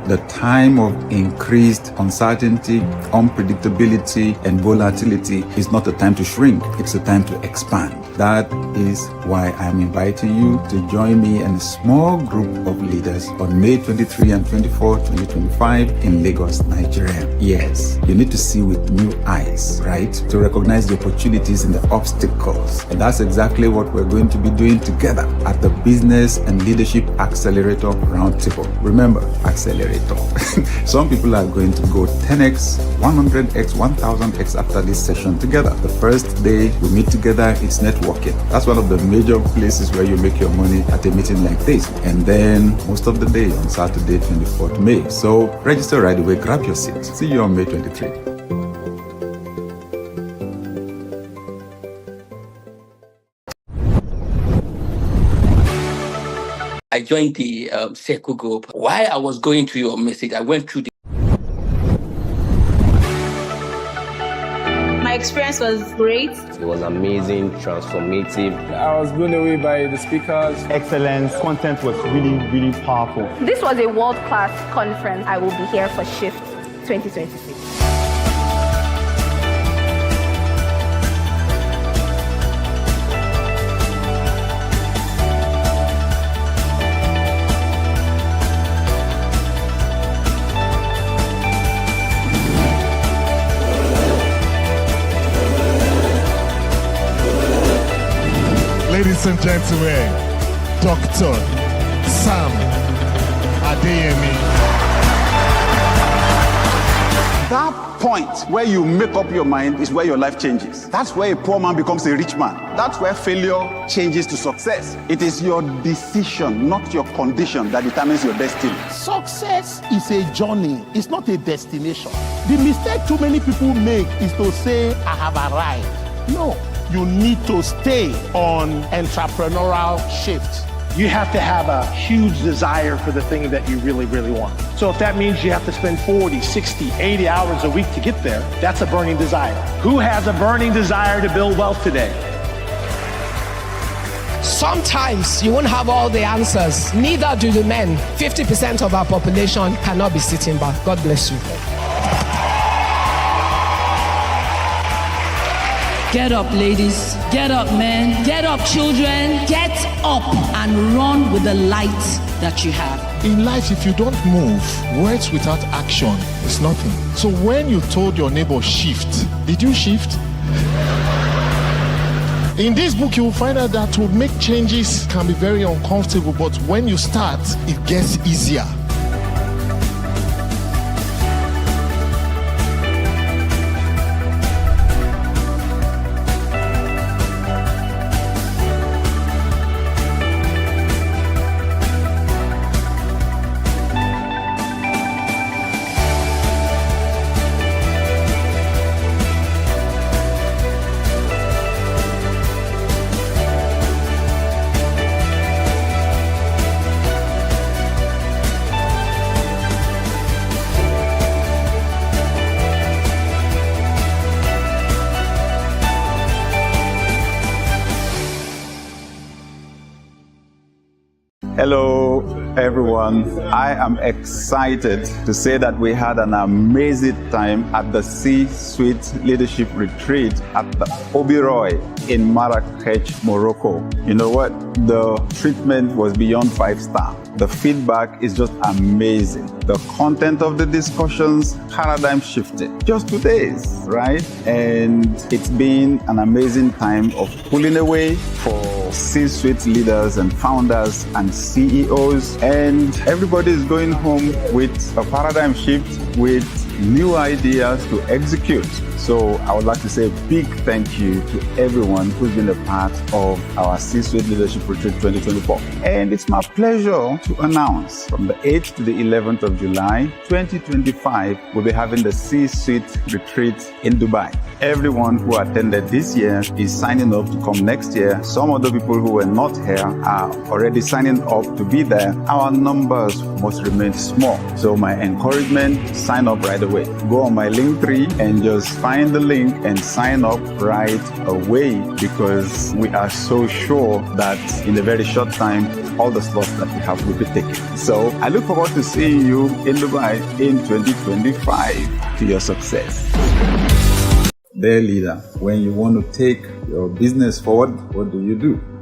The time of increased uncertainty, unpredictability, and volatility is not a time to shrink. It's a time to expand. That is why I'm inviting you to join me and a small group of leaders on May 23 and 24, 2025 in Lagos, Nigeria. Yes, you need to see with new eyes, right? To recognize the opportunities and the obstacles. And that's exactly what we're going to be doing together at the Business and Leadership Accelerator Roundtable. Remember, accelerator. Some people are going to go 10x, 100x, 1000x after this session together. The first day we meet together, it's networking. That's one of the major places where you make your money at a meeting like this. And then most of the day on Saturday, 24th May. So register right away, grab your seat. See you on May 23. I joined the Circle group. While I was going through your message, I went through the... My experience was great. It was amazing, transformative. I was blown away by the speakers. Excellence. Content was really, really powerful. This was a world-class conference. I will be here for Shift 2026. Ladies and gentlemen, Dr. Sam Adeyemi. That point where you make up your mind is where your life changes. That's where a poor man becomes a rich man. That's where failure changes to success. It is your decision, not your condition, that determines your destiny. Success is a journey, it's not a destination. The mistake too many people make is to say, I have arrived. No. You need to stay on entrepreneurial shift. You have to have a huge desire for the thing that you really, really want. So if that means you have to spend 40, 60, 80 hours a week to get there, that's a burning desire. Who has a burning desire to build wealth today? Sometimes you won't have all the answers. Neither do the men. 50% of our population cannot be sitting back. God bless you. Get up, ladies. Get up, men. Get up, children. Get up and run with the light that you have. In life, if you don't move, words without action is nothing. So when you told your neighbor shift, did you shift? In this book, you will find out that to make changes can be very uncomfortable, but when you start, it gets easier. Hello, everyone. I am excited to say that we had an amazing time at the C-Suite Leadership Retreat at the Oberoi in Marrakech, Morocco. You know what? The treatment was beyond 5-star. The feedback is just amazing. The content of the discussions, paradigm shifted. Just 2 days, right? And it's been an amazing time of pulling away for C-suite leaders and founders and CEOs. And everybody is going home with a paradigm shift, with new ideas to execute. So I would like to say a big thank you to everyone who's been a part of our C-Suite Leadership Retreat 2024. And it's my pleasure to announce from the 8th to the 11th of July 2025, we'll be having the C-Suite Retreat in Dubai. Everyone who attended this year is signing up to come next year. Some other people who were not here are already signing up to be there. Our numbers must remain small. So my encouragement, sign up right away. Go on my Linktree and just find the link and sign up right away, because we are so sure that in a very short time all the slots that we have will be taken. So I look forward to seeing you in Dubai in 2025 to your success. Dear leader, when you want to take your business forward, what do?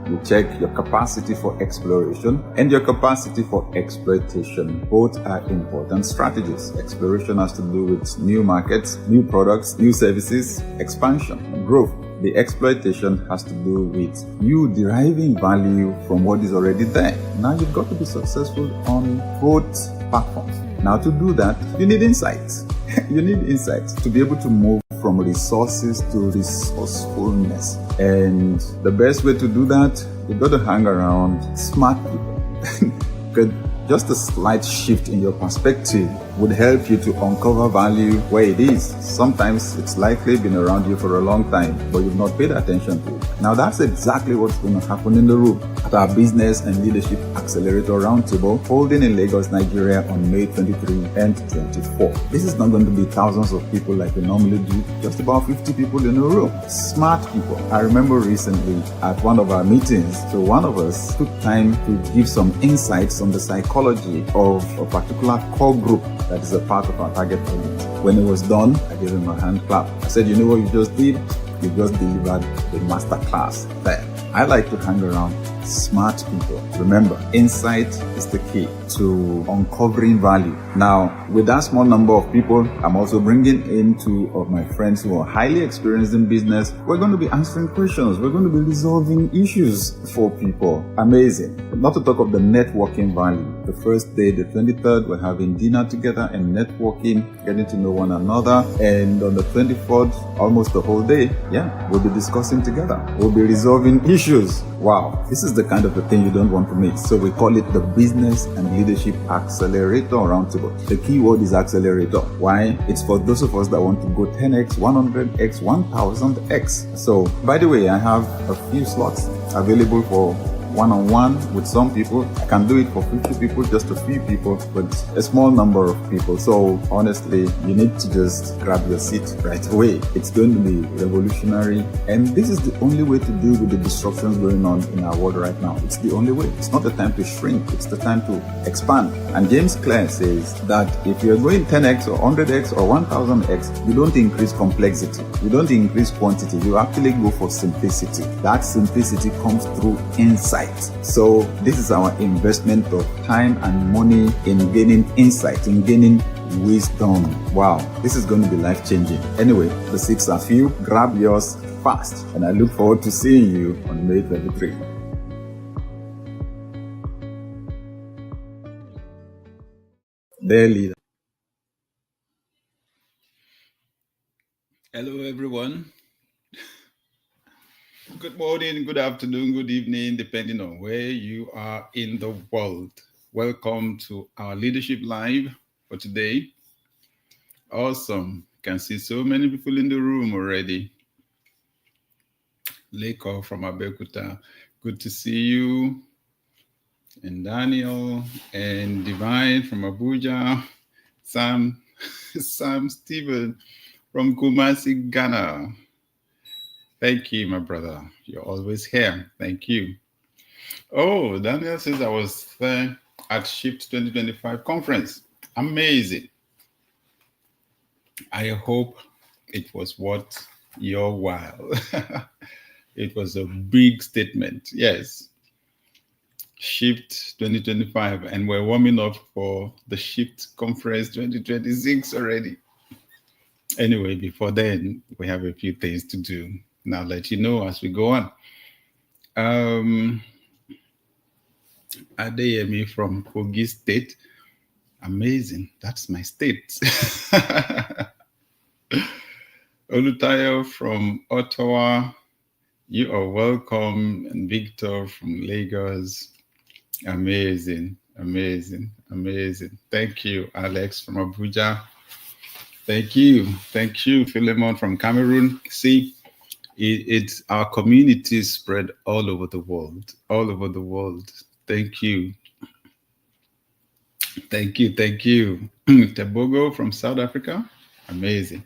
You check your capacity for exploration and your capacity for exploitation. Both are important strategies. Exploration has to do with new markets, new products, new services, expansion, and growth. The exploitation has to do with you deriving value from what is already there. Now you've got to be successful on both platforms. Now to do that, you need insights. You need insights to be able to move from resources to resourcefulness. And the best way to do that, you've got to hang around smart people. Because just a slight shift in your perspective would help you to uncover value where it is. Sometimes it's likely been around you for a long time, but you've not paid attention to it. Now that's exactly what's going to happen in the room at our Business and Leadership Accelerator Roundtable holding in Lagos, Nigeria on May 23 and 24. This is not going to be thousands of people like we normally do, just about 50 people in a room. Smart people. I remember recently at one of our meetings, so one of us took time to give some insights on the psychology of a particular core group that is a part of our target audience. When it was done, I gave him a hand clap. I said, you know what you just did? You just delivered the master class there. I like to hang around smart people. Remember, insight is the key to uncovering value. Now, with that small number of people, I'm also bringing in two of my friends who are highly experienced in business. We're going to be answering questions. We're going to be resolving issues for people. Amazing. Not to talk of the networking value. The first day, the 23rd, we're having dinner together and networking, getting to know one another. And on the 24th, almost the whole day, we'll be discussing together. We'll be resolving issues. Wow, this is the kind of a thing you don't want to miss. So we call it the Business and Leadership Accelerator Roundtable. The key word is accelerator. Why? It's for those of us that want to go 10x, 100x, 1000x. So, by the way, I have a few slots available for one-on-one with some people. I can do it for 50 people, just a few people, but a small number of people. So honestly, you need to just grab your seat right away. It's going to be revolutionary. And this is the only way to deal with the disruptions going on in our world right now. It's the only way. It's not the time to shrink. It's the time to expand. And James Clear says that if you're going 10x or 100x or 1000x, you don't increase complexity. You don't increase quantity. You actually go for simplicity. That simplicity comes through insight. So this is our investment of time and money in gaining insight, in gaining wisdom. Wow, this is going to be life-changing. Anyway, the seats are few. Grab yours fast. And I look forward to seeing you on May 23. Dear leader. Hello, everyone. Good morning, good afternoon, good evening, depending on where you are in the world. Welcome to our Leadership Live for today. Awesome. Can see so many people in the room already. Leko from Abeokuta, good to see you. And Daniel and Divine from Abuja. Sam Stephen from Kumasi, Ghana. Thank you, my brother. You're always here. Thank you. Oh, Daniel says I was there at Shift 2025 conference. Amazing. I hope it was worth your while. It was a big statement. Yes. Shift 2025. And we're warming up for the Shift Conference 2026 already. Anyway, before then, we have a few things to do. Now, I'll let you know as we go on. Adeyemi from Kogi State. Amazing. That's my state. Olutayo from Ottawa. You are welcome. And Victor from Lagos. Amazing. Amazing. Amazing. Thank you, Alex from Abuja. Thank you. Thank you, Philemon from Cameroon. See, it's our community spread all over the world. All over the world. Thank you. Thank you. Thank you. Tebogo from South Africa. Amazing.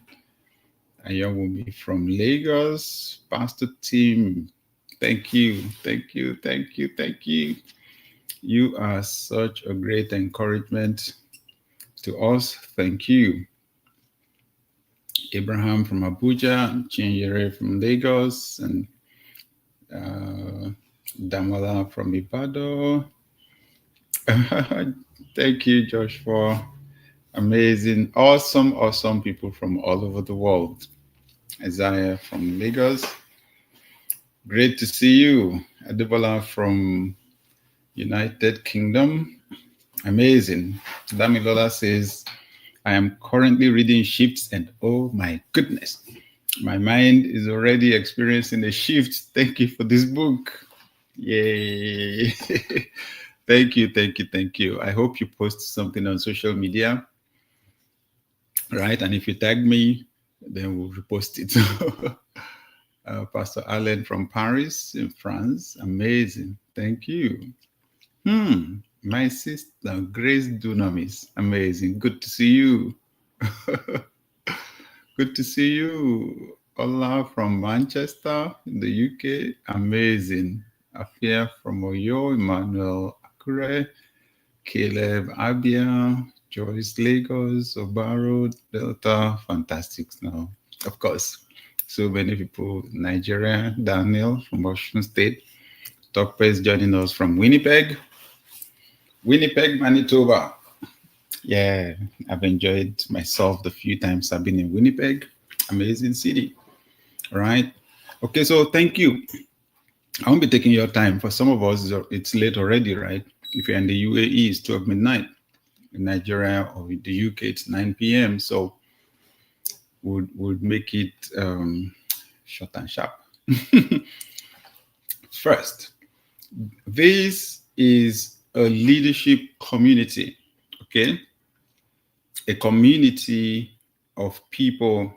Ayawumi from Lagos. Pastor Tim. Thank you. Thank you. Thank you. Thank you. You are such a great encouragement to us. Thank you. Abraham from Abuja, Chinyere from Lagos, and Damola from Ibadan. Thank you, Josh, for amazing, awesome people from all over the world. Isaiah from Lagos. Great to see you. Adebola from United Kingdom. Amazing. Damilola says, I am currently reading Shifts, and oh my goodness, my mind is already experiencing a shift. Thank you for this book. Yay. Thank you. I hope you post something on social media, right? And if you tag me, then we'll repost it. Pastor Allen from Paris in France. Amazing. Thank you. My sister, Grace Dunamis. Amazing. Good to see you. Good to see you. Ola from Manchester in the UK. Amazing. Afia from Oyo, Emmanuel Akure, Caleb Abia, Joyce Lagos, Obaro, Delta. Fantastic. Now, of course, so many people. Nigeria, Daniel from Washington State. Tokpe is joining us from Winnipeg, Manitoba. Yeah, I've enjoyed myself the few times I've been in Winnipeg. Amazing city, right? Okay, so thank you. I won't be taking your time. For some of us, it's late already, right? If you're in the UAE, it's 12 midnight. In Nigeria or in the UK, it's 9 p.m. So we'll make it short and sharp. First, this is a leadership community, okay? A community of people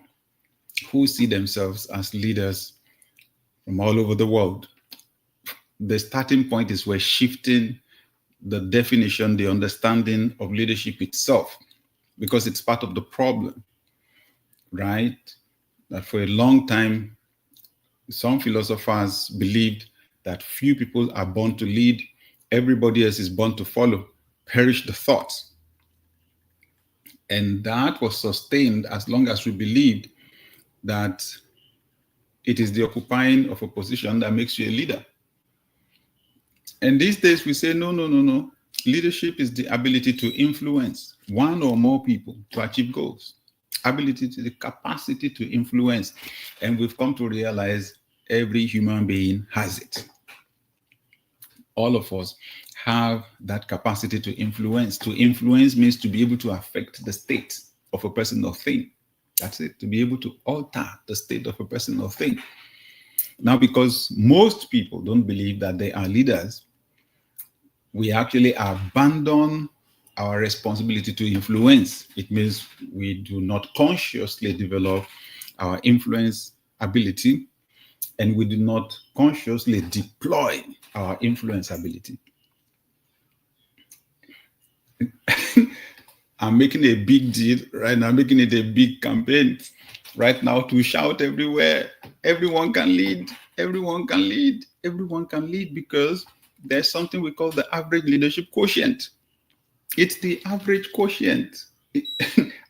who see themselves as leaders from all over the world. The starting point is we're shifting the definition, the understanding of leadership itself, because it's part of the problem, right? That for a long time, some philosophers believed that few people are born to lead, everybody else is born to follow. Perish the thought. And that was sustained as long as we believed that it is the occupying of a position that makes you a leader. And these days we say, no. Leadership is the ability to influence one or more people to achieve goals. Ability to the capacity to influence. And we've come to realize every human being has it. All of us have that capacity to influence. To influence means to be able to affect the state of a person or thing. That's it, to be able to alter the state of a person or thing. Now, because most people don't believe that they are leaders, we actually abandon our responsibility to influence. It means we do not consciously develop our influence ability, and we do not consciously deploy our influence ability. I'm making a big deal right now, making it a big campaign right now to shout everywhere. Everyone can lead, everyone can lead, everyone can lead, because there's something we call the average leadership quotient. It's the average quotient,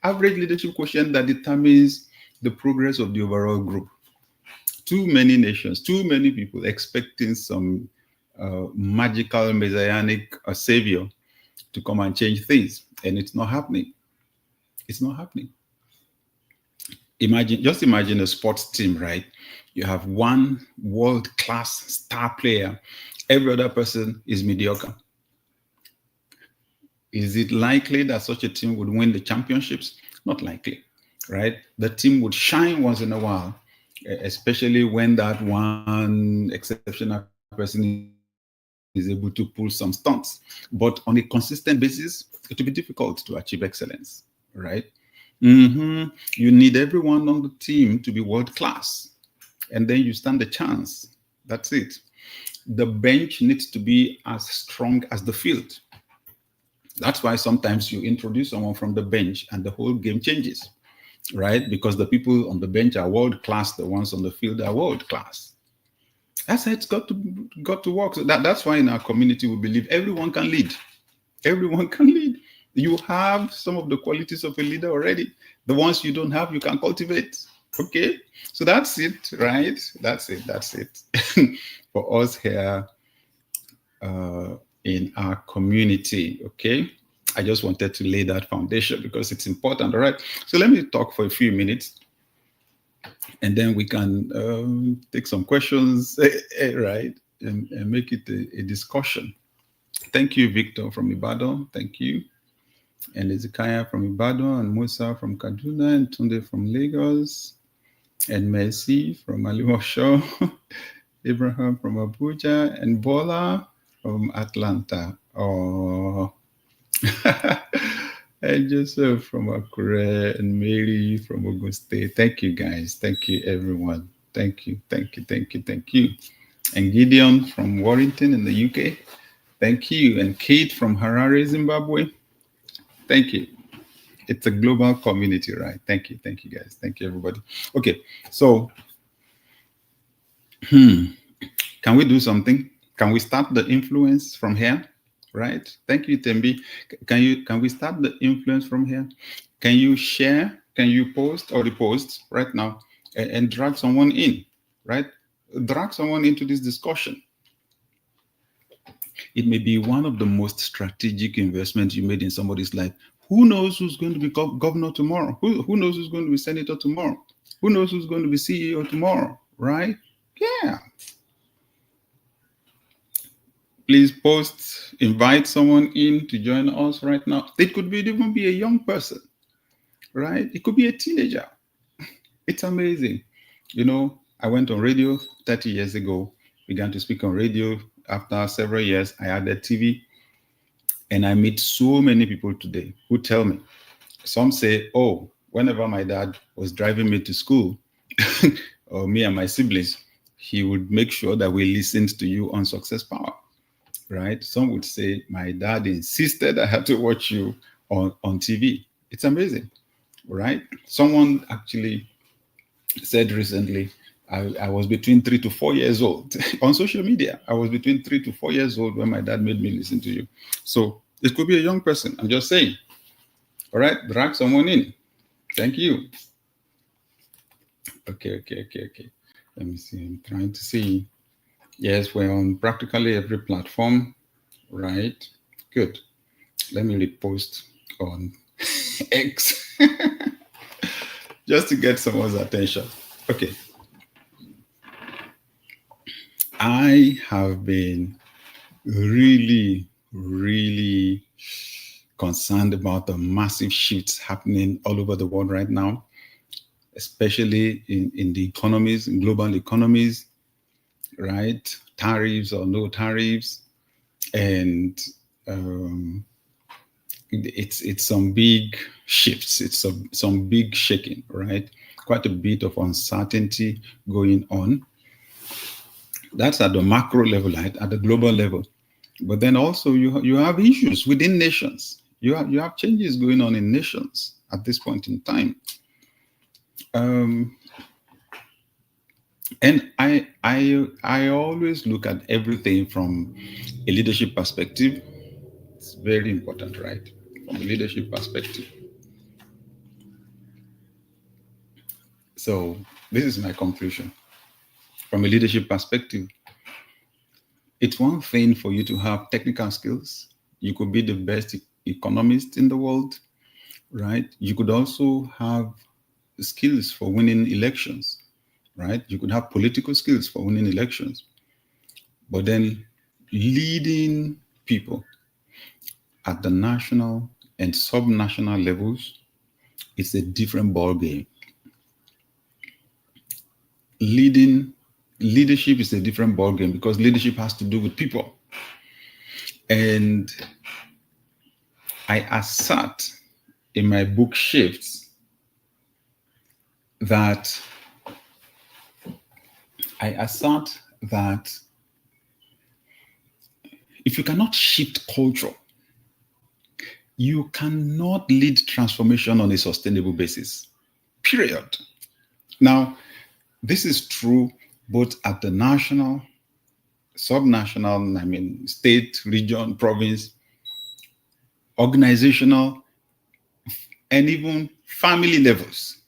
average leadership quotient that determines the progress of the overall group. Too many nations, too many people expecting some magical messianic savior to come and change things, and it's not happening. It's not happening. Just imagine a sports team, right? You have one world-class star player. Every other person is mediocre. Is it likely that such a team would win the championships? Not likely, right? The team would shine once in a while, especially when that one exceptional person is able to pull some stunts. But on a consistent basis, it will be difficult to achieve excellence, right? You need everyone on the team to be world-class, and then you stand a chance. That's it. The bench needs to be as strong as the field. That's why sometimes you introduce someone from the bench and the whole game changes, right? Because the people on the bench are world-class, the ones on the field are world-class. That's how it's got to work. So that's why in our community we believe everyone can lead. Everyone can lead. You have some of the qualities of a leader already. The ones you don't have, you can cultivate. Okay, so that's it, right? That's it for us here in our community. Okay, I just wanted to lay that foundation because it's important. All right, so let me talk for a few minutes, and then we can take some questions, right, and make it a discussion. Thank you, Victor from Ibadan. Thank you. And Ezekiah from Ibadan, and Musa from Kaduna, and Tunde from Lagos, and Mercy from Alimosho, Abraham from Abuja, and Bola from Atlanta. Oh, and Joseph from Akure, and Mary from Ogun State. Thank you, guys. Thank you, everyone. Thank you. And Gideon from Warrington in the UK. Thank you. And Kate from Harare, Zimbabwe. Thank you. It's a global community, right? Thank you, guys. Thank you, everybody. Okay, so can we do something? Can we start the influence from here? Right? Thank you, Tembi. Can we start the influence from here? Can you share? Can you post or repost right now and drag someone in? Right? Drag someone into this discussion. It may be one of the most strategic investments you made in somebody's life. Who knows who's going to be governor tomorrow? Who knows who's going to be senator tomorrow? Who knows who's going to be CEO tomorrow, right? Yeah. Please post, invite someone in to join us right now. It could even be a young person, right? It could be a teenager. It's amazing. You know, I went on radio 30 years ago, began to speak on radio. After several years, I added TV, and I meet so many people today who tell me, some say, oh, whenever my dad was driving me to school, or me and my siblings, he would make sure that we listened to you on Success Power, right? Some would say, my dad insisted I had to watch you on TV. It's amazing, right? Someone actually said recently, I was between 3 to 4 years old on social media. I was between 3 to 4 years old when my dad made me listen to you. So it could be a young person. I'm just saying. All right, drag someone in. Thank you. Okay. Let me see. I'm trying to see. Yes, we're on practically every platform. Right. Good. Let me repost on X just to get someone's attention. Okay. I have been really concerned about the massive shifts happening all over the world right now, especially in the economies, in global economies, right? Tariffs or no tariffs. And it's some big shifts. It's some big shaking, right? Quite a bit of uncertainty going on. That's at the macro level, right? At the global level. But then also you have issues within nations. You have changes going on in nations at this point in time. And I always look at everything from a leadership perspective. It's very important, right? From a leadership perspective. So this is my conclusion. From a leadership perspective, it's one thing for you to have technical skills. You could be the best economist in the world, right? You could also have skills for winning elections, right? You could have political skills for winning elections. But then leading people at the national and subnational levels is a different ballgame. Leadership is a different ballgame because leadership has to do with people. And I assert in my book Shifts that if you cannot shift culture, you cannot lead transformation on a sustainable basis, period. Now, this is true both at the national subnational, I mean, state, region, province, organizational, and even family levels,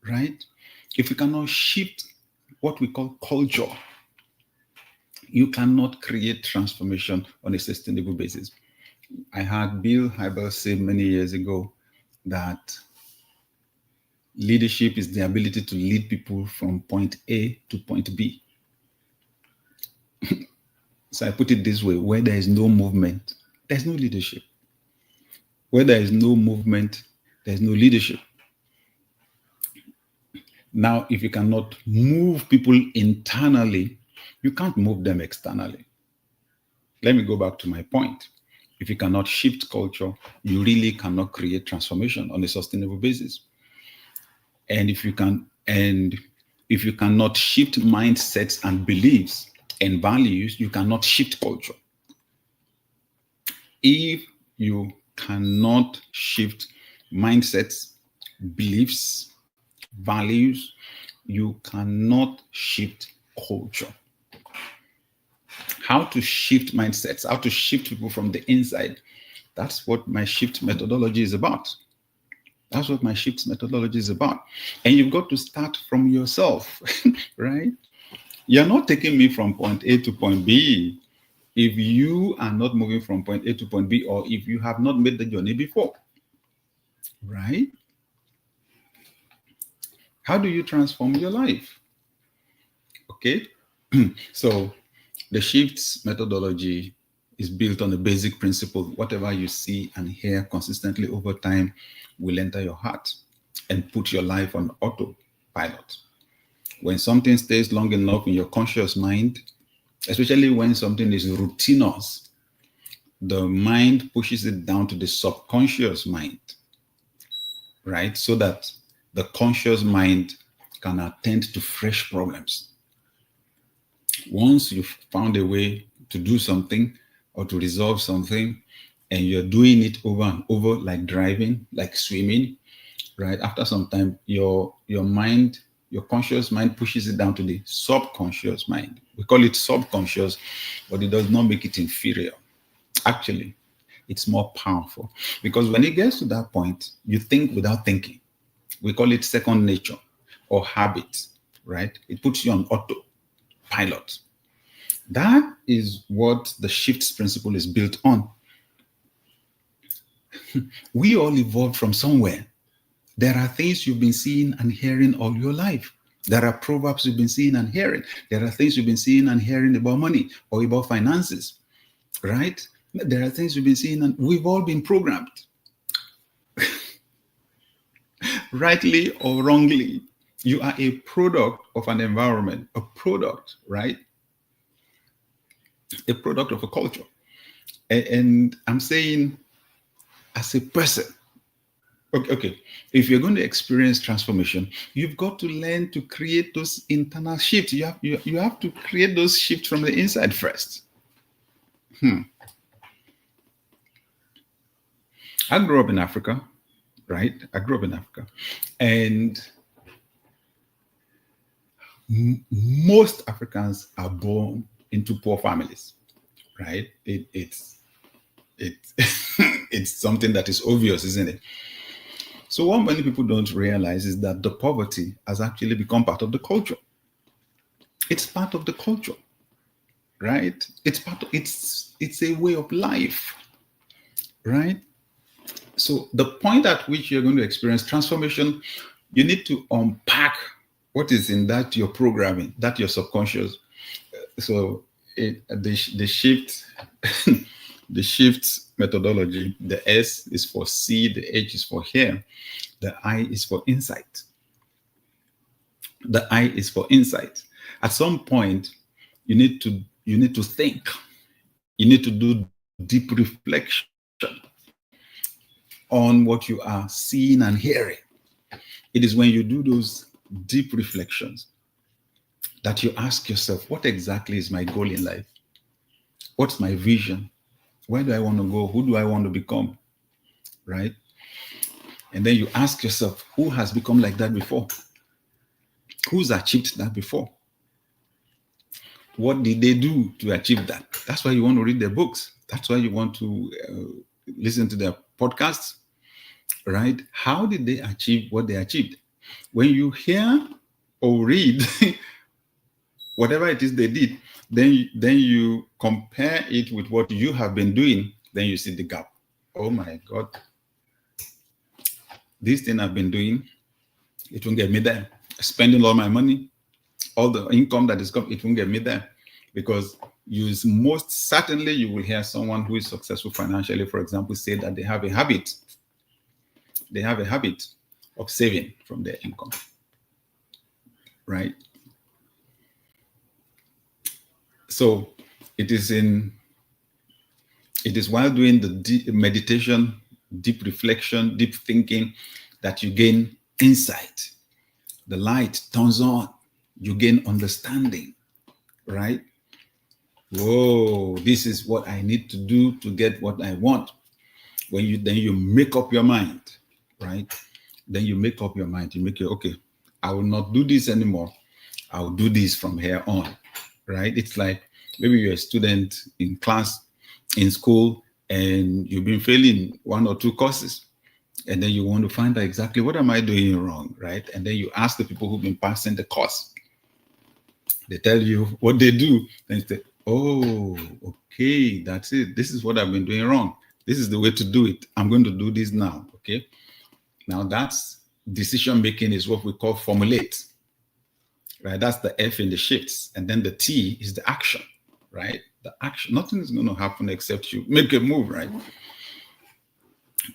right? If you cannot shift what we call culture, you cannot create transformation on a sustainable basis. I heard Bill Hybels say many years ago that leadership is the ability to lead people from point A to point B. So I put it this way: where there is no movement, there's no leadership. Where there is no movement, there's no leadership. Now, if you cannot move people internally, you can't move them externally. Let me go back to my point. If you cannot shift culture, you really cannot create transformation on a sustainable basis. And if you cannot shift mindsets and beliefs and values, you cannot shift culture. If you cannot shift mindsets, beliefs, values, you cannot shift culture. How to shift mindsets, how to shift people from the inside. That's what my shift methodology is about. That's what my shift methodology is about. And you've got to start from yourself, right? You're not taking me from point A to point B if you are not moving from point A to point B, or if you have not made the journey before, right? How do you transform your life? Okay, so the shifts methodology is built on a basic principle. Whatever you see and hear consistently over time will enter your heart and put your life on autopilot. When something stays long enough in your conscious mind, especially when something is routinous, the mind pushes it down to the subconscious mind, right? So that the conscious mind can attend to fresh problems. Once you've found a way to do something or to resolve something, and you're doing it over and over, like driving, like swimming, right? After some time, your mind, your conscious mind pushes it down to the subconscious mind. We call it subconscious, but it does not make it inferior. Actually, it's more powerful, because when it gets to that point, you think without thinking. We call it second nature or habit, right? It puts you on autopilot. That is what the shifts principle is built on. We all evolved from somewhere. There are things you've been seeing and hearing all your life. There are proverbs you've been seeing and hearing. There are things you've been seeing and hearing about money or about finances, right? There are things you've been seeing, and we've all been programmed. Rightly or wrongly, you are a product of an environment, a product, right? A product of a culture. And I'm saying, as a person, okay, if you're going to experience transformation, you've got to learn to create those internal shifts. You have to create those shifts from the inside first. I grew up in Africa, right? I grew up in Africa, and most Africans are born into poor families, right? It's it's something that is obvious, isn't it? So what many people don't realize is that the poverty has actually become part of the culture. It's part of the culture, right? It's a way of life, right? So the point at which you're going to experience transformation, you need to unpack what is in that your programming, that your subconscious. So the shift, the shift methodology, the S is for see, the H is for hear, the I is for insight. The I is for insight. At some point, you need to think. You need to do deep reflection on what you are seeing and hearing. It is when you do those deep reflections that you ask yourself, what exactly is my goal in life? What's my vision? Where do I want to go? Who do I want to become? Right? And then you ask yourself, who has become like that before? Who's achieved that before? what did they do to achieve that? That's why you want to read their books. That's why you want to listen to their podcasts, right? How did they achieve what they achieved? When you hear or read whatever it is they did, then you compare it with what you have been doing, then you see the gap. Oh my God. This thing I've been doing, it won't get me there. Spending all my money, all the income that is coming, it won't get me there. Because most certainly you will hear someone who is successful financially, for example, say that they have a habit. They have a habit of saving from their income, right? So it is while doing the deep meditation, deep reflection, deep thinking that you gain insight. The light turns on, you gain understanding, right? Whoa, this is what I need to do to get what I want. Then you make up your mind, right? Then you make up your mind. You make it, okay, I will not do this anymore. I will do this from here on, right? It's like maybe you're a student in class, in school, and you've been failing 1 or 2 courses. And then you want to find out exactly what am I doing wrong, right? And then you ask the people who've been passing the course. They tell you what they do. And you say, oh, okay, that's it. This is what I've been doing wrong. This is the way to do it. I'm going to do this now, okay? Now that's decision-making is what we call formulate, right? That's the F in the shifts. And then the T is the action, right? The action, nothing is going to happen except you make a move, right?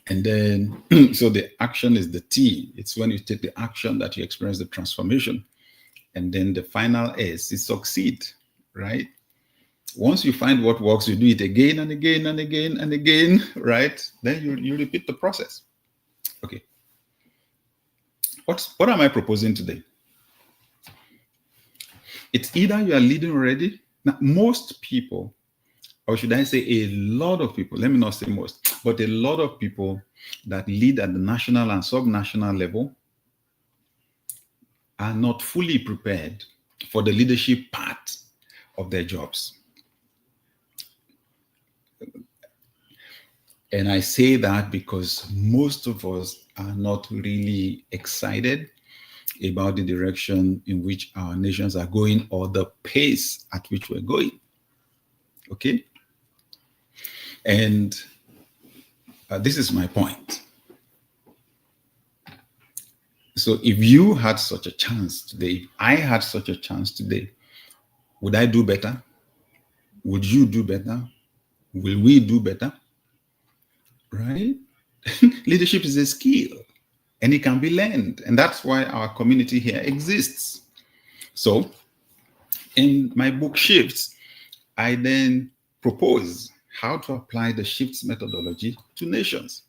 And then, so the action is the T. It's when you take the action that you experience the transformation. And then the final S is succeed, right? Once you find what works, you do it again and again and again and again, right? Then you repeat the process. Okay. What am I proposing today? It's either you are leading already. Now, most people, or should I say a lot of people, let me not say most, but a lot of people that lead at the national and sub-national level are not fully prepared for the leadership part of their jobs. And I say that because most of us are not really excited about the direction in which our nations are going or the pace at which we're going. Okay? And this is my point. So if you had such a chance today, if I had such a chance today, would I do better? Would you do better? Will we do better? Right? Leadership is a skill and it can be learned. And that's why our community here exists. So in my book Shifts, I then propose how to apply the Shifts methodology to nations.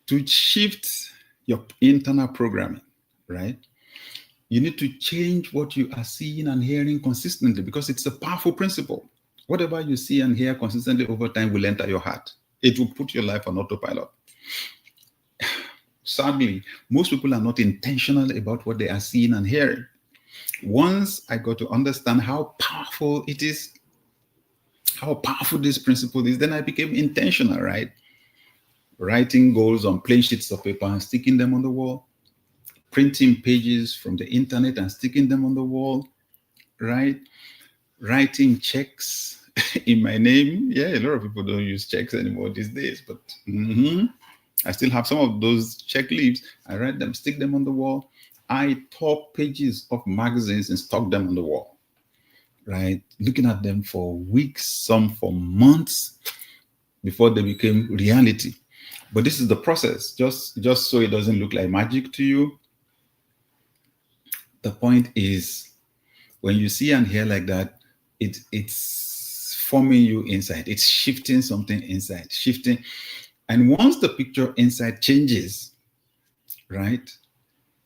To shift your internal programming, right? You need to change what you are seeing and hearing consistently because it's a powerful principle. Whatever you see and hear consistently over time will enter your heart. It will put your life on autopilot. Sadly, most people are not intentional about what they are seeing and hearing. Once I got to understand how powerful it is, how powerful this principle is, then I became intentional, right? Writing goals on plain sheets of paper and sticking them on the wall, printing pages from the internet and sticking them on the wall, right? Writing checks in my name. Yeah, a lot of people don't use checks anymore these days, but I still have some of those check leaves. I write them, stick them on the wall. I tore pages of magazines and stuck them on the wall, right? Looking at them for weeks, some for months before they became reality. But this is the process, just so it doesn't look like magic to you. The point is, when you see and hear like that, it's forming you inside. It's shifting something inside, shifting. And once the picture inside changes, right,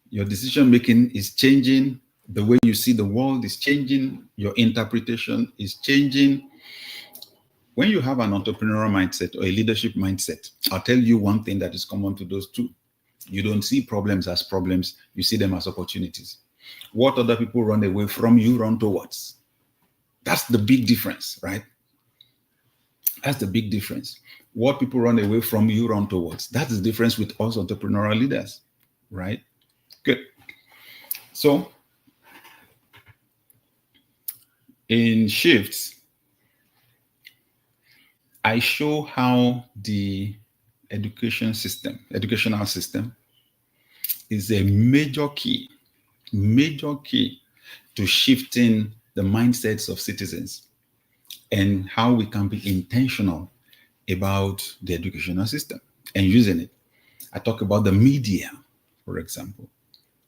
your decision-making is changing. The way you see the world is changing. Your interpretation is changing. When you have an entrepreneurial mindset or a leadership mindset, I'll tell you one thing that is common to those two. You don't see problems as problems. You see them as opportunities. What other people run away from, you run towards. That's the big difference, right? That's the big difference. What people run away from, you run towards. That's the difference with us entrepreneurial leaders, right? Good. So in shifts, I show how the educational system is a major key to shifting the mindsets of citizens and how we can be intentional about the educational system and using it. I talk about the media, for example.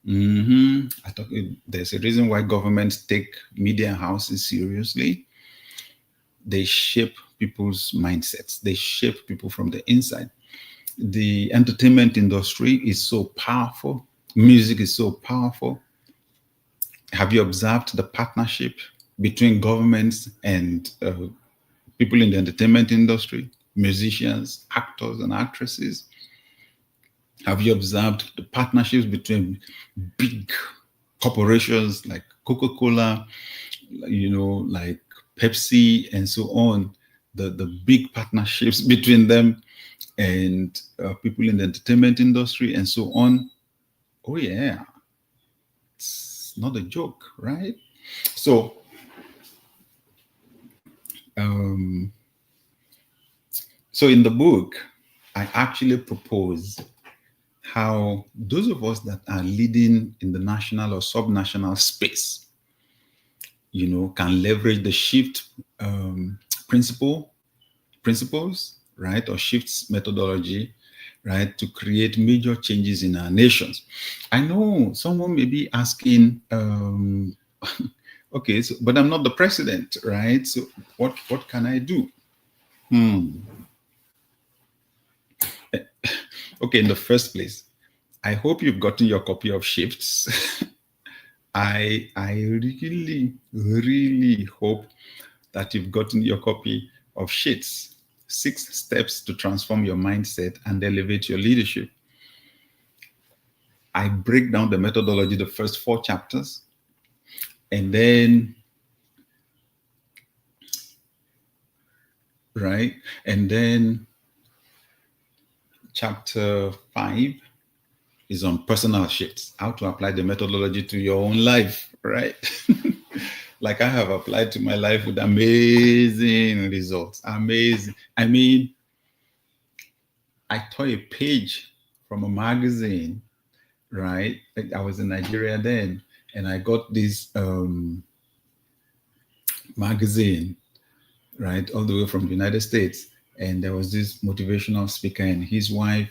There's a reason why governments take media houses seriously. They shape people's mindsets. They shape people from the inside. The entertainment industry is so powerful. Music is so powerful. Have you observed the partnership between governments and people in the entertainment industry, musicians, actors, and actresses? Have you observed the partnerships between big corporations like Coca-Cola, like Pepsi, and so on? The big partnerships between them and people in the entertainment industry and so on. Oh yeah, it's not a joke, right? So so in the book, I actually propose how those of us that are leading in the national or subnational space, can leverage the shift principles, right, or shifts methodology, right, to create major changes in our nations. I know someone may be asking, okay, but I'm not the president, right? So what can I do? Okay, in the first place, I hope you've gotten your copy of Shifts. I really, really hope that you've gotten your copy of Shifts, 6 Steps to Transform Your Mindset and Elevate Your Leadership. I break down the methodology, the first 4 chapters, and then, right, and then chapter 5 is on personal shifts, how to apply the methodology to your own life, right? Like I have applied to my life with amazing results, amazing. I mean, I tore a page from a magazine, right? I was in Nigeria then, and I got this magazine, right, all the way from the United States. And there was this motivational speaker and his wife,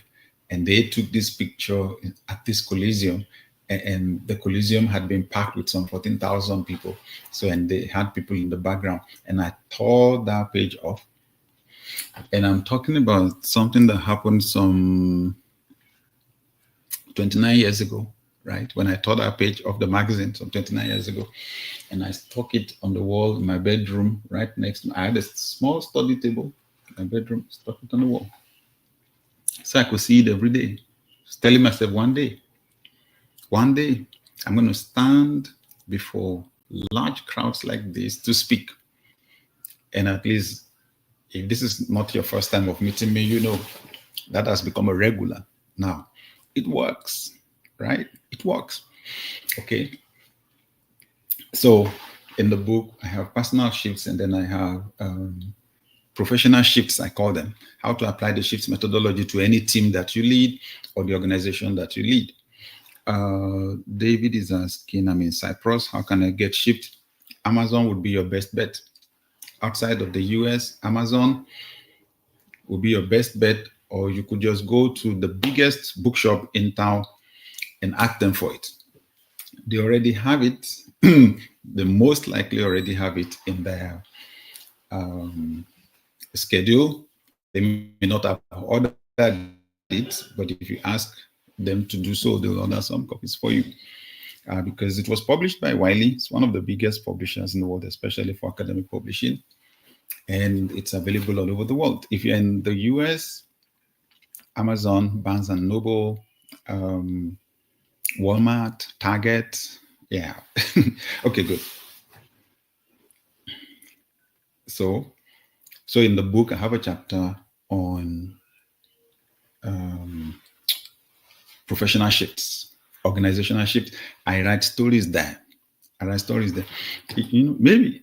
and they took this picture at this Coliseum, and the Coliseum had been packed with some 14,000 people. So, and they had people in the background, and I tore that page off. And I'm talking about something that happened some 29 years ago, right? When I tore that page of the magazine some 29 years ago, and I stuck it on the wall in my bedroom right next to me. I had a small study table in my bedroom, stuck it on the wall, so I could see it every day. Just telling myself, one day, I'm going to stand before large crowds like this to speak. And at least, if this is not your first time of meeting me, that has become a regular now. It works, right? It works. Okay. So in the book, I have personal shifts, and then I have professional shifts, I call them, how to apply the shifts methodology to any team that you lead or the organization that you lead. David is asking, I'm in Cyprus, how can I get shift? Amazon would be your best bet. Outside of the US, Amazon would be your best bet, or you could just go to the biggest bookshop in town and ask them for it. They already have it. They most likely already have it in their schedule. They may not have ordered it, but if you ask them to do so, they'll order some copies for you. Because it was published by Wiley. It's one of the biggest publishers in the world, especially for academic publishing. And it's available all over the world. If you're in the US, Amazon, Barnes & Noble, Walmart, Target, Yeah. Okay, good. So in the book, I have a chapter on professional shifts, organizational shifts. I write stories there. Maybe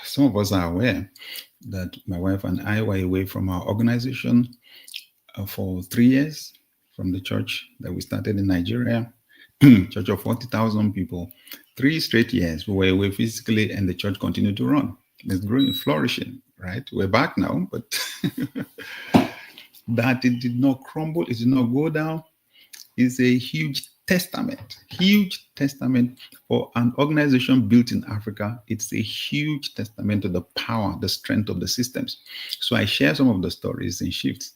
some of us are aware that my wife and I were away from our organization for 3 years from the church that we started in Nigeria, church of 40,000 people. 3 straight years we were away physically, and the church continued to run. It's growing, flourishing, right? We're back now, but that it did not crumble, it did not go down, is a huge testament for an organization built in Africa. It's a huge testament to the power, the strength of the systems. So I share some of the stories in Shifts,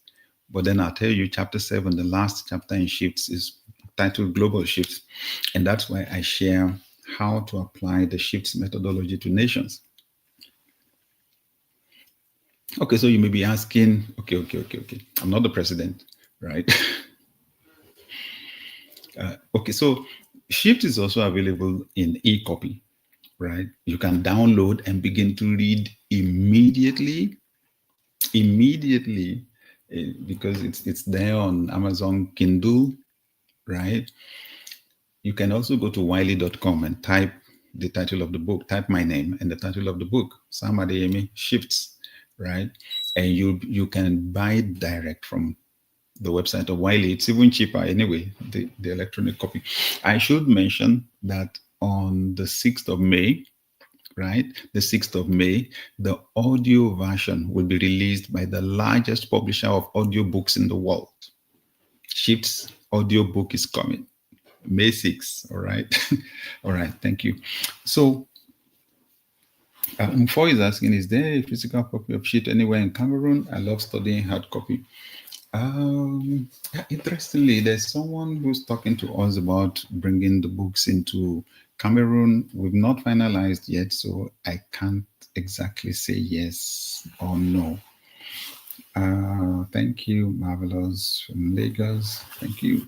but then I'll tell you chapter 7, the last chapter in Shifts, is titled Global Shifts. And that's why I share how to apply the Shifts methodology to nations. Okay, so you may be asking, okay. I'm not the president, right? Okay, so Shift is also available in e-copy, right? You can download and begin to read immediately, because it's there on Amazon Kindle, right? You can also go to wiley.com and type the title of the book, type my name and the title of the book, Sam Adeyemi Shifts, right? And you can buy it direct from the website of Wiley. It's even cheaper anyway, the electronic copy. I should mention that on the 6th of May, right? The 6th of May, the audio version will be released by the largest publisher of audiobooks in the world. Shift's audiobook is coming. May 6th, all right? All right, thank you. So, Mfo is asking, is there a physical copy of Shift anywhere in Cameroon? I love studying hard copy. Interestingly, there's someone who's talking to us about bringing the books into Cameroon. We've not finalized yet, so I can't exactly say yes or no. Thank you, Marvelous from Lagos. Thank you.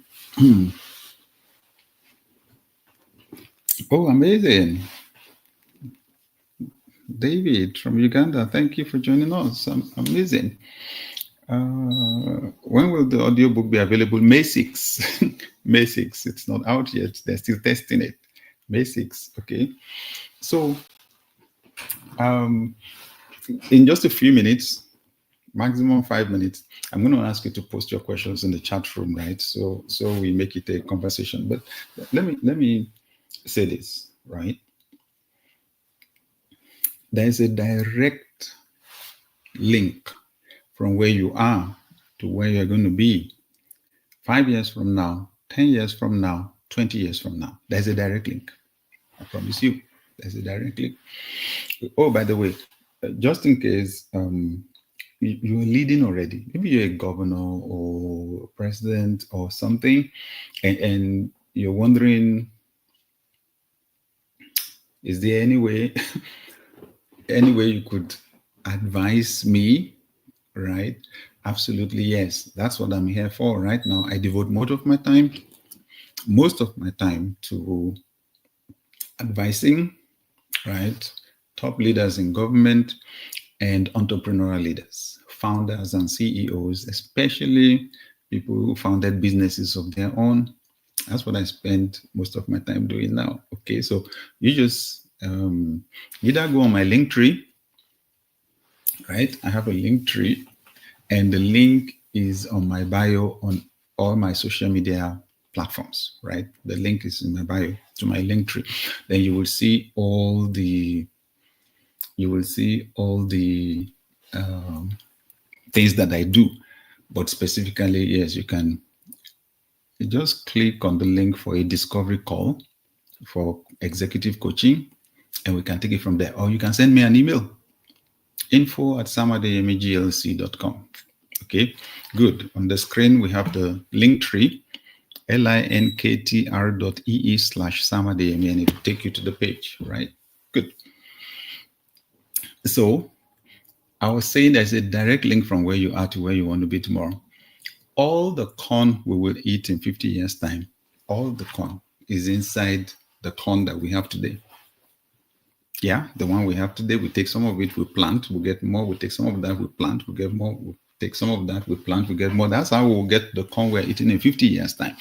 Oh, amazing. David from Uganda, thank you for joining us. Amazing. When will the audiobook be available? May 6. May 6. It's not out yet. They're still testing it. May 6. Okay. So, in just a few minutes, maximum 5 minutes, I'm going to ask you to post your questions in the chat room, right? So we make it a conversation. But let me say this, right? There's a direct link from where you are to where you're going to be 5 years from now, 10 years from now, 20 years from now. There's a direct link. I promise you, there's a direct link. Oh, by the way, just in case you're leading already, maybe you're a governor or president or something, and you're wondering, is there any way you could advise me? Right? Absolutely, yes. That's what I'm here for right now. I devote most of my time to advising, right? Top leaders in government and entrepreneurial leaders, founders and CEOs, especially people who founded businesses of their own. That's what I spend most of my time doing now. Okay, so you just either go on my link tree, right? I have a link tree, and the link is on my bio on all my social media platforms, right? The link is in my bio to my link tree. Then you will see all the things that I do. But specifically, yes, you just click on the link for a discovery call for executive coaching, and we can take it from there. Or you can send me an email, info@samadeyemiglc.com. Okay, good. On the screen, we have the link tree, linktr.ee/samadeyemi, and it will take you to the page, right? Good. So I was saying there's a direct link from where you are to where you want to be tomorrow. All the corn we will eat in 50 years' time, all the corn is inside the corn that we have today. Yeah, the one we have today, we take some of it, we plant, we get more. We take some of that, we plant, we get more. We take some of that, we plant, we get more. That's how we'll get the corn we're eating in 50 years' time.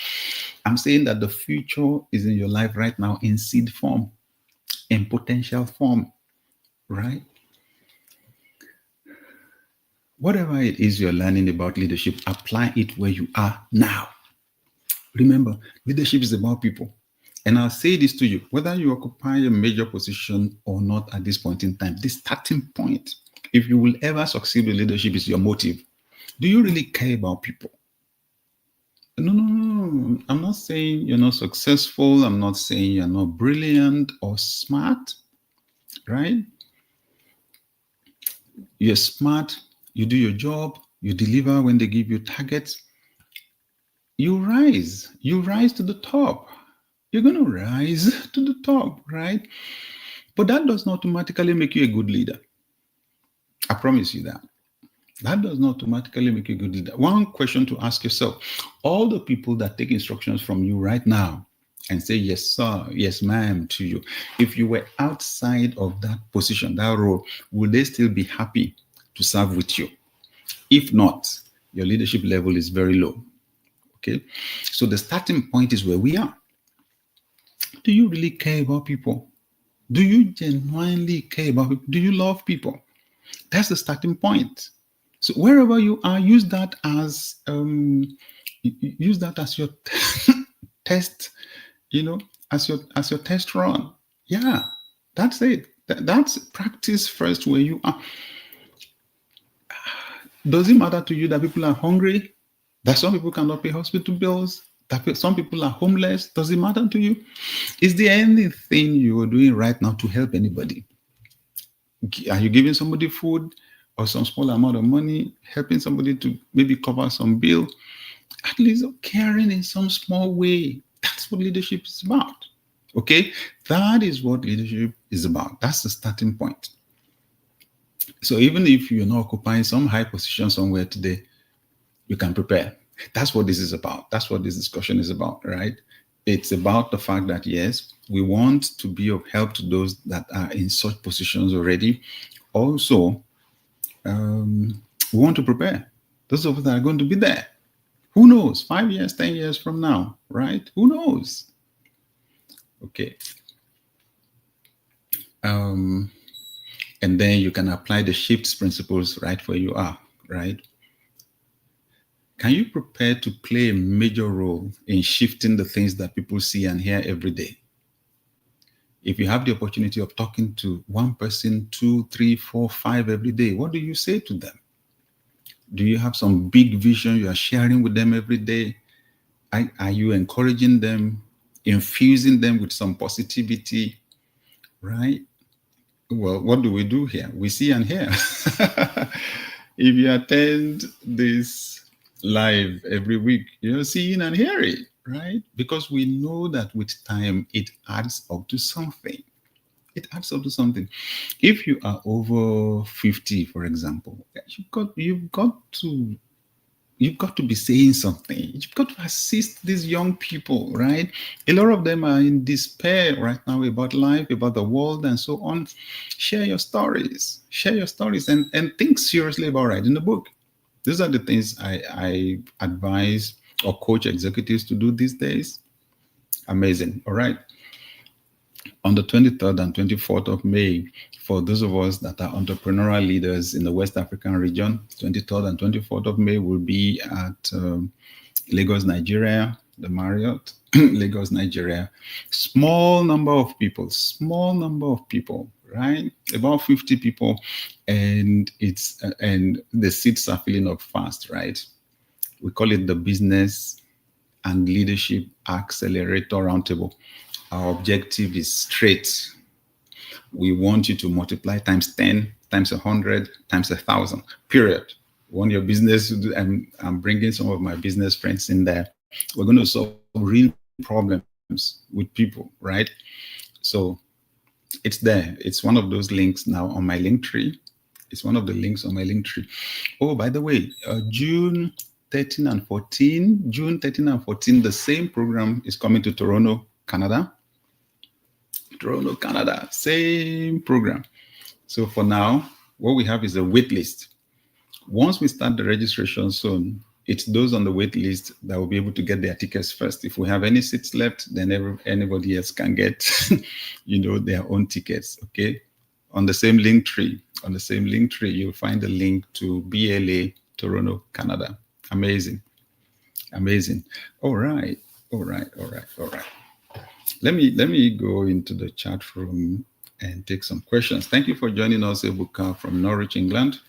I'm saying that the future is in your life right now in seed form, in potential form, right? Whatever it is you're learning about leadership, apply it where you are now. Remember, leadership is about people. And I'll say this to you, whether you occupy a major position or not at this point in time, the starting point, if you will ever succeed with leadership, is your motive. Do you really care about people? No. I'm not saying you're not successful. I'm not saying you're not brilliant or smart, right? You're smart. You do your job. You deliver when they give you targets. You rise to the top. You're going to rise to the top, right? But that does not automatically make you a good leader. I promise you that. That does not automatically make you a good leader. One question to ask yourself, all the people that take instructions from you right now and say, yes, sir, yes, ma'am, to you, if you were outside of that position, that role, would they still be happy to serve with you? If not, your leadership level is very low. Okay, so the starting point is where we are. Do you really care about people? Do you genuinely care about people? Do you love people? That's the starting point. So wherever you are, use that as your test. As your test run. Yeah, that's it. That's practice first where you are. Does it matter to you that people are hungry? That some people cannot pay hospital bills? That some people are homeless? Does it matter to you? Is there anything you are doing right now to help anybody? Are you giving somebody food or some small amount of money, helping somebody to maybe cover some bill? At least caring in some small way. That's what leadership is about. Okay? That is what leadership is about. That's the starting point. So even if you're not occupying some high position somewhere today, you can prepare. That's what this is about. That's what this discussion is about, right? It's about the fact that, yes, we want to be of help to those that are in such positions already. Also, we want to prepare those of us that are going to be there. Who knows? 5 years, 10 years from now, right? Who knows? Okay. And then you can apply the shifts principles right where you are, right? Can you prepare to play a major role in shifting the things that people see and hear every day? If you have the opportunity of talking to one person, 2, 3, 4, 5 every day, what do you say to them? Do you have some big vision you are sharing with them every day? Are you encouraging them, infusing them with some positivity, right? Well, what do we do here? We see and hear. If you attend this live every week, you're seeing and hearing, right? Because we know that with time, it adds up to something. It adds up to something. If you are over 50, for example, you've got to be saying something. You've got to assist these young people, right? A lot of them are in despair right now about life, about the world, and so on. Share your stories. Share your stories and think seriously about writing a book. These are the things I advise or coach executives to do these days. Amazing. All right. On the 23rd and 24th of May, for those of us that are entrepreneurial leaders in the West African region, 23rd and 24th of May will be at Lagos, Nigeria, the Marriott, Lagos, Nigeria. Small number of people, right? About 50 people, and the seats are filling up fast, right? We call it the Business and Leadership Accelerator Roundtable. Our objective is straight. We want you to multiply times 10, times 100, times 1,000, period. We want your business to do, and I'm bringing some of my business friends in there. We're going to solve real problems with people, right? So it's there. It's one of those links now on my link tree. It's one of the links on my link tree. Oh, by the way, June 13 and 14, the same program is coming to Toronto, Canada. Toronto, Canada, same program. So for now, what we have is a wait list. Once we start the registration soon, it's those on the wait list that will be able to get their tickets first. If we have any seats left, then anybody else can get, their own tickets. Okay. On the same link tree, you'll find the link to BLA Toronto, Canada. Amazing. All right. Let me go into the chat room and take some questions. Thank you for joining us, Ebuka from Norwich, England.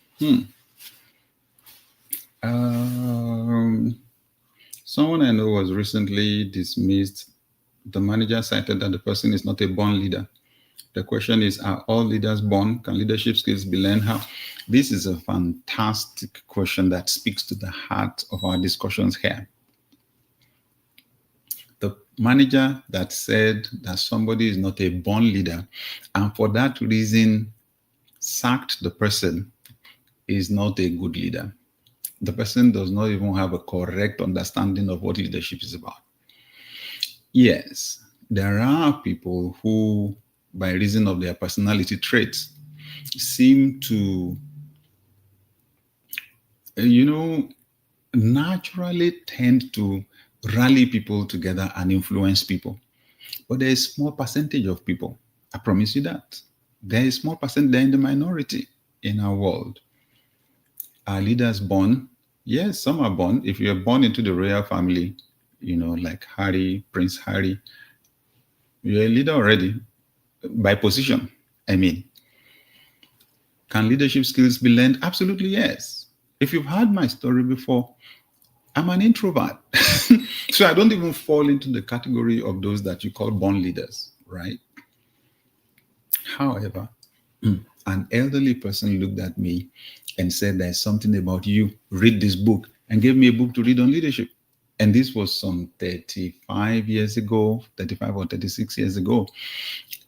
Someone I know was recently dismissed. The manager cited that the person is not a born leader. The question is, are all leaders born? Can leadership skills be learned? How? This is a fantastic question that speaks to the heart of our discussions here. The manager that said that somebody is not a born leader and for that reason sacked the person is not a good leader. The person does not even have a correct understanding of what leadership is about. Yes, there are people who, by reason of their personality traits, seem to, naturally tend to rally people together and influence people. But there is a small percentage of people. I promise you that. There is a small percent, they're in the minority in our world. Are leaders born? Yes, some are born. If you're born into the royal family, like Harry, Prince Harry, you're a leader already by position. Can leadership skills be learned? Absolutely, yes. If you've heard my story before, I'm an introvert. So I don't even fall into the category of those that you call born leaders, right? However, an elderly person looked at me and said, there's something about you, read this book, and gave me a book to read on leadership. And this was some 35 years ago, 35 or 36 years ago.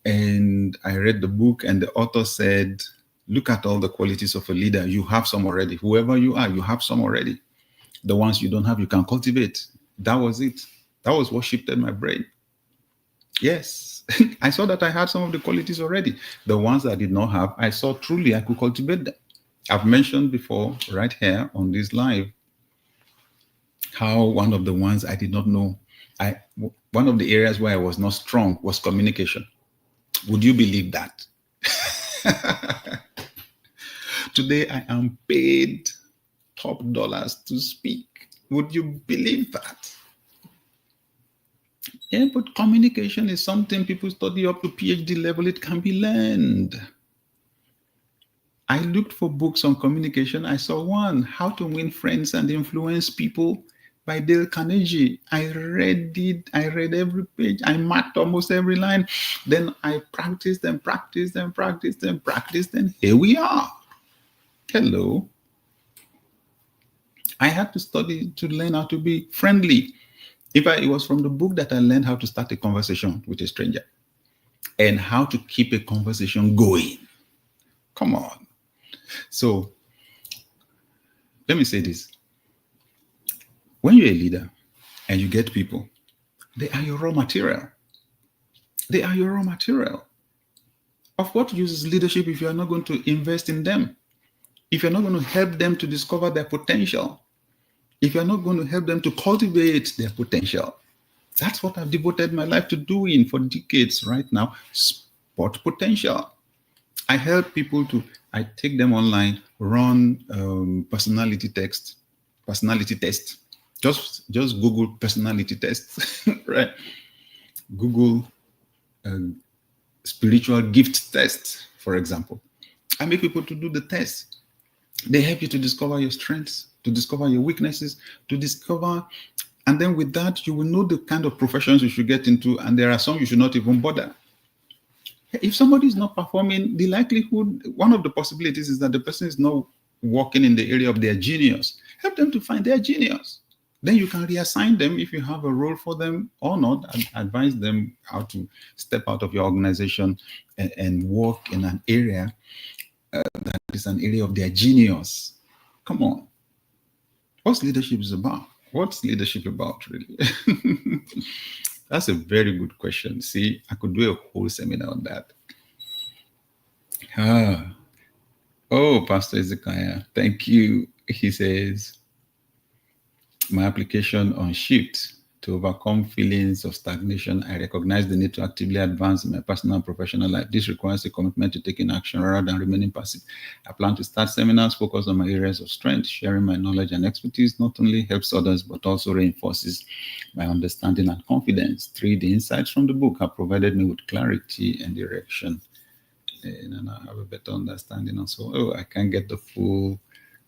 And I read the book and the author said, look at all the qualities of a leader. You have some already. Whoever you are, you have some already. The ones you don't have, you can cultivate. That was it. That was what shifted my brain. Yes, I saw that I had some of the qualities already. The ones I did not have, I saw truly I could cultivate them. I've mentioned before, right here on this live, how one of the ones I did not know, one of the areas where I was not strong was communication. Would you believe that? Today I am paid top dollars to speak. Would you believe that? Yeah, but communication is something people study up to PhD level. It can be learned. I looked for books on communication. I saw one, How to Win Friends and Influence People by Dale Carnegie. I read it. I read every page. I marked almost every line. Then I practiced and practiced and practiced and practiced. And here we are. Hello. I had to study to learn how to be friendly. It was from the book that I learned how to start a conversation with a stranger and how to keep a conversation going. Come on. So let me say this. When you're a leader and you get people, they are your raw material. They are your raw material. Of what use is leadership if you're not going to invest in them? If you're not going to help them to discover their potential? If you're not going to help them to cultivate their potential? That's what I've devoted my life to doing for decades right now. Spot potential. I help people I take them online, run personality test. Just Google personality test, right? Google spiritual gift test, for example. I make people to do the test. They help you to discover your strengths, to discover your weaknesses, and then with that, you will know the kind of professions you should get into, and there are some you should not even bother. If somebody is not performing, the likelihood, one of the possibilities is that the person is not working in the area of their genius. Help them to find their genius. Then you can reassign them if you have a role for them or not, and advise them how to step out of your organization and work in an area that is an area of their genius. Come on. What's leadership is about? What's leadership about, really? That's a very good question. See, I could do a whole seminar on that. Oh, Pastor Ezekiah, thank you. He says, my application on shift to overcome feelings of stagnation. I recognize the need to actively advance in my personal and professional life. This requires a commitment to taking action rather than remaining passive. I plan to start seminars focused on my areas of strength. Sharing my knowledge and expertise not only helps others, but also reinforces my understanding and confidence. 3, the insights from the book have provided me with clarity and direction. And I have a better understanding. And so, I can't get the full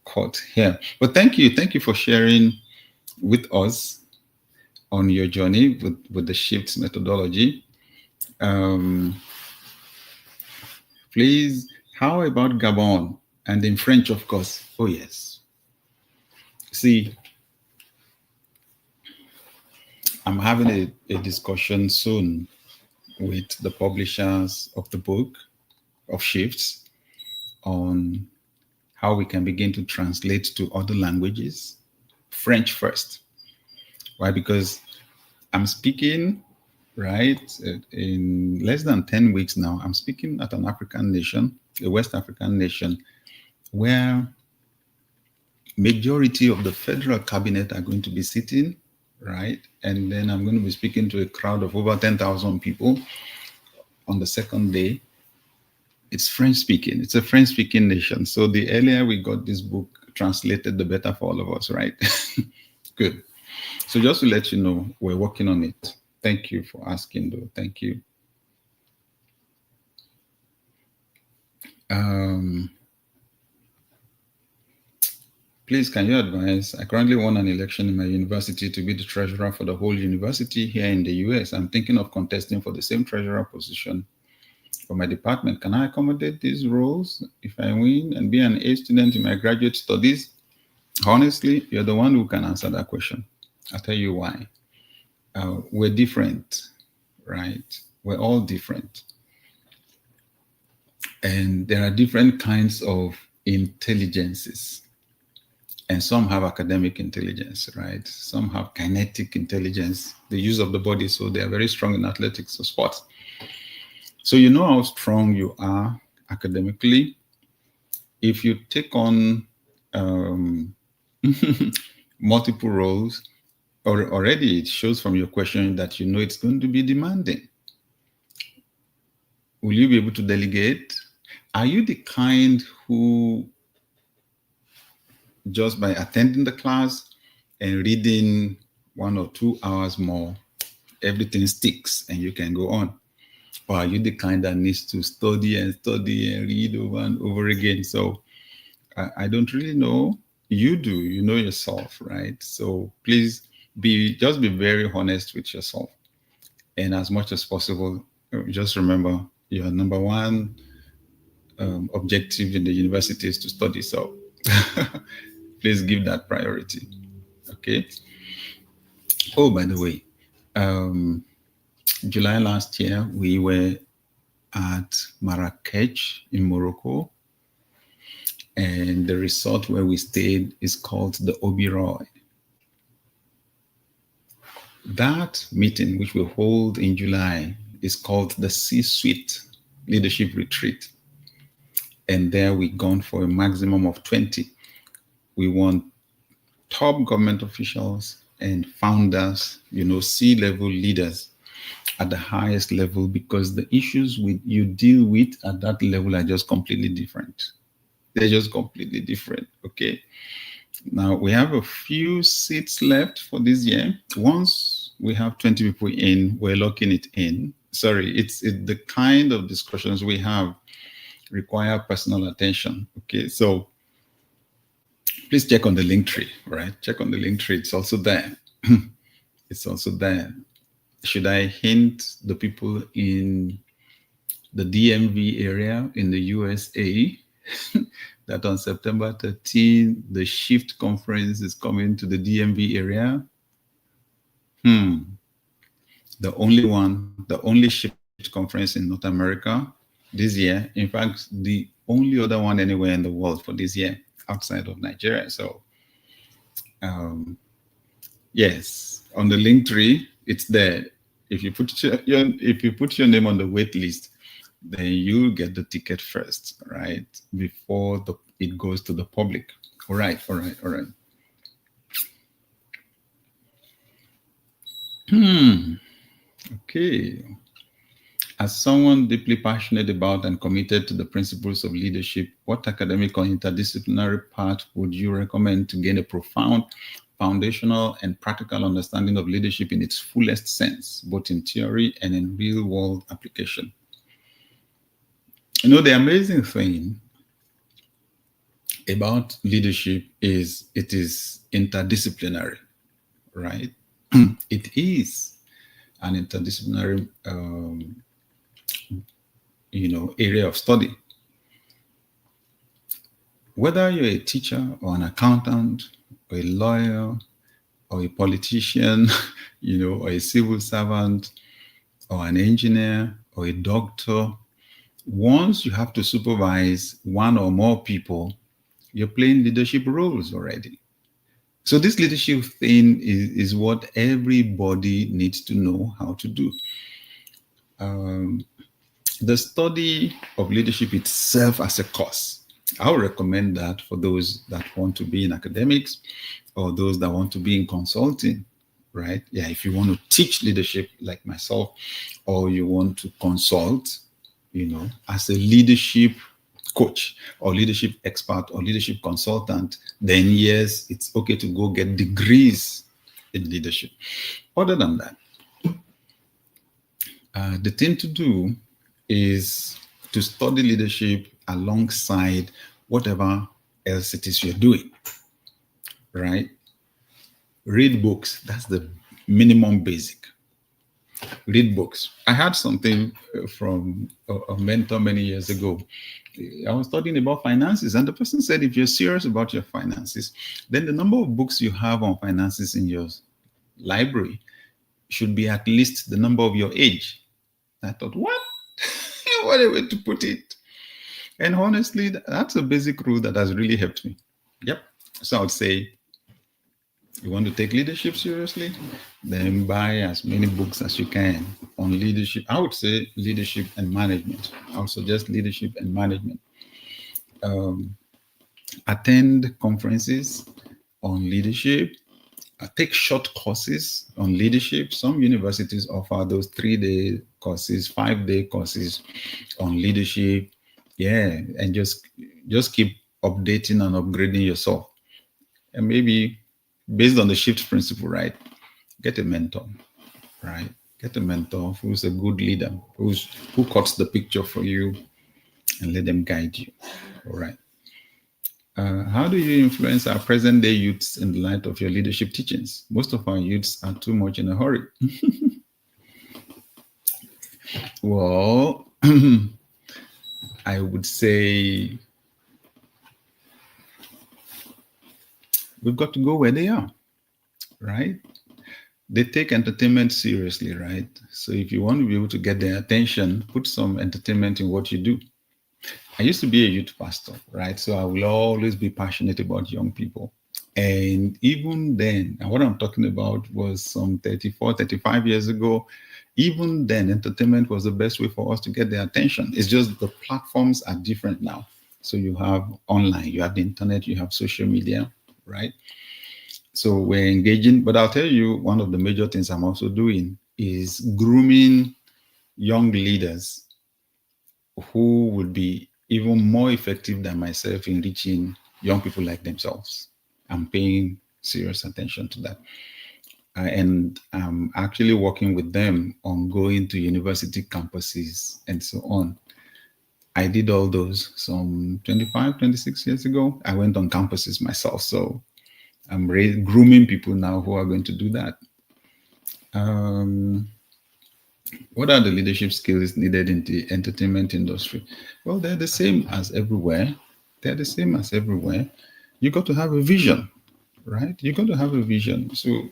quote here. But thank you for sharing with us on your journey with the shifts methodology. Please, how about Gabon? And in French, of course. Oh, yes. See, I'm having a discussion soon with the publishers of the book of shifts on how we can begin to translate to other languages. French first. Why? Because I'm speaking, right, in less than 10 weeks now, I'm speaking at an African nation, a West African nation, where majority of the federal cabinet are going to be sitting, right? And then I'm going to be speaking to a crowd of over 10,000 people on the second day. It's French speaking. It's a French speaking nation. So the earlier we got this book translated, the better for all of us, right? Good. So just to let you know, we're working on it. Thank you for asking, though. Thank you. Please, can you advise? I currently won an election in my university to be the treasurer for the whole university here in the US. I'm thinking of contesting for the same treasurer position for my department. Can I accommodate these roles if I win and be an A student in my graduate studies? Honestly, you're the one who can answer that question. I'll tell you why. We're different, right? We're all different. And there are different kinds of intelligences. And some have academic intelligence, right? Some have kinetic intelligence, the use of the body. So they are very strong in athletics or sports. So you know how strong you are academically. If you take on multiple roles, already it shows from your question that you know it's going to be demanding. Will you be able to delegate? Are you the kind who, just by attending the class and reading 1 or 2 hours more, everything sticks and you can go on? Or are you the kind that needs to study and read over and over again? So I don't really know. You do, you know yourself, right? So please just be very honest with yourself. And as much as possible, just remember your number one objective in the university is to study. So please give that priority. Okay. Oh, by the way, July last year, we were at Marrakech in Morocco. And the resort where we stayed is called the Oberoi. That meeting, which we hold in July, is called the C-Suite Leadership Retreat. And there we gone for a maximum of 20. We want top government officials and founders, C-level leaders at the highest level, because the issues you deal with at that level are just completely different. They're just completely different, okay? Now, we have a few seats left for this year. Once we have 20 people in, we're locking it in. Sorry, it's the kind of discussions we have require personal attention, okay? So please check on the link tree, right? Check on the link tree. It's also there. It's also there. Should I hint the people in the DMV area in the USA that on September 13, the Shift conference is coming to the DMV area? The only Shift conference in North America this year. In fact, the only other one anywhere in the world for this year outside of Nigeria. So, yes, on the link tree, it's there. If you put your name on the wait list, then you get the ticket first, right? Before it goes to the public. All right. Okay. As someone deeply passionate about and committed to the principles of leadership, what academic or interdisciplinary path would you recommend to gain a profound, foundational, and practical understanding of leadership in its fullest sense, both in theory and in real-world application? You know, the amazing thing about leadership is it is interdisciplinary, right? It is an interdisciplinary area of study. Whether you're a teacher or an accountant or a lawyer or a politician, or a civil servant or an engineer or a doctor, once you have to supervise one or more people, you're playing leadership roles already. So this leadership thing is what everybody needs to know how to do. The study of leadership itself as a course, I would recommend that for those that want to be in academics or those that want to be in consulting, right? Yeah, if you want to teach leadership like myself, or you want to consult, as a leadership coach or leadership expert or leadership consultant, then yes, it's okay to go get degrees in leadership. Other than that, the thing to do is to study leadership alongside whatever else it is you're doing, right? Read books. That's the minimum basic. Read books. I had something from a mentor many years ago. I was studying about finances, and the person said, if you're serious about your finances, then the number of books you have on finances in your library should be at least the number of your age. I thought, what? What a way to put it. And honestly, that's a basic rule that has really helped me. Yep. So I would say, you want to take leadership seriously, then buy as many books as you can on leadership. I would say leadership and management. I would suggest leadership and management. Attend conferences on leadership. Take short courses on leadership. Some universities offer those 3-day courses, 5-day courses on leadership. Yeah, and just keep updating and upgrading yourself. And maybe based on the shift principle, right? Get a mentor, right? Get a mentor who's a good leader, who cuts the picture for you, and let them guide you. All right. How do you influence our present-day youths in the light of your leadership teachings? Most of our youths are too much in a hurry. Well, I would say we've got to go where they are, right? They take entertainment seriously, right? So if you want to be able to get their attention, put some entertainment in what you do. I used to be a youth pastor, right? So I will always be passionate about young people. And even then, and what I'm talking about was some 34, 35 years ago, even then, entertainment was the best way for us to get their attention. It's just the platforms are different now. So you have online, you have the internet, you have social media, right? So we're engaging, but I'll tell you, one of the major things I'm also doing is grooming young leaders who would be even more effective than myself in reaching young people like themselves. I'm paying serious attention to that. And I'm actually working with them on going to university campuses and so on. I did all those some 25, 26 years ago. I went on campuses myself. So I'm grooming people now who are going to do that. What are the leadership skills needed in the entertainment industry? Well, they're the same as everywhere. They're the same as everywhere. You got to have a vision, right? You got to have a vision. So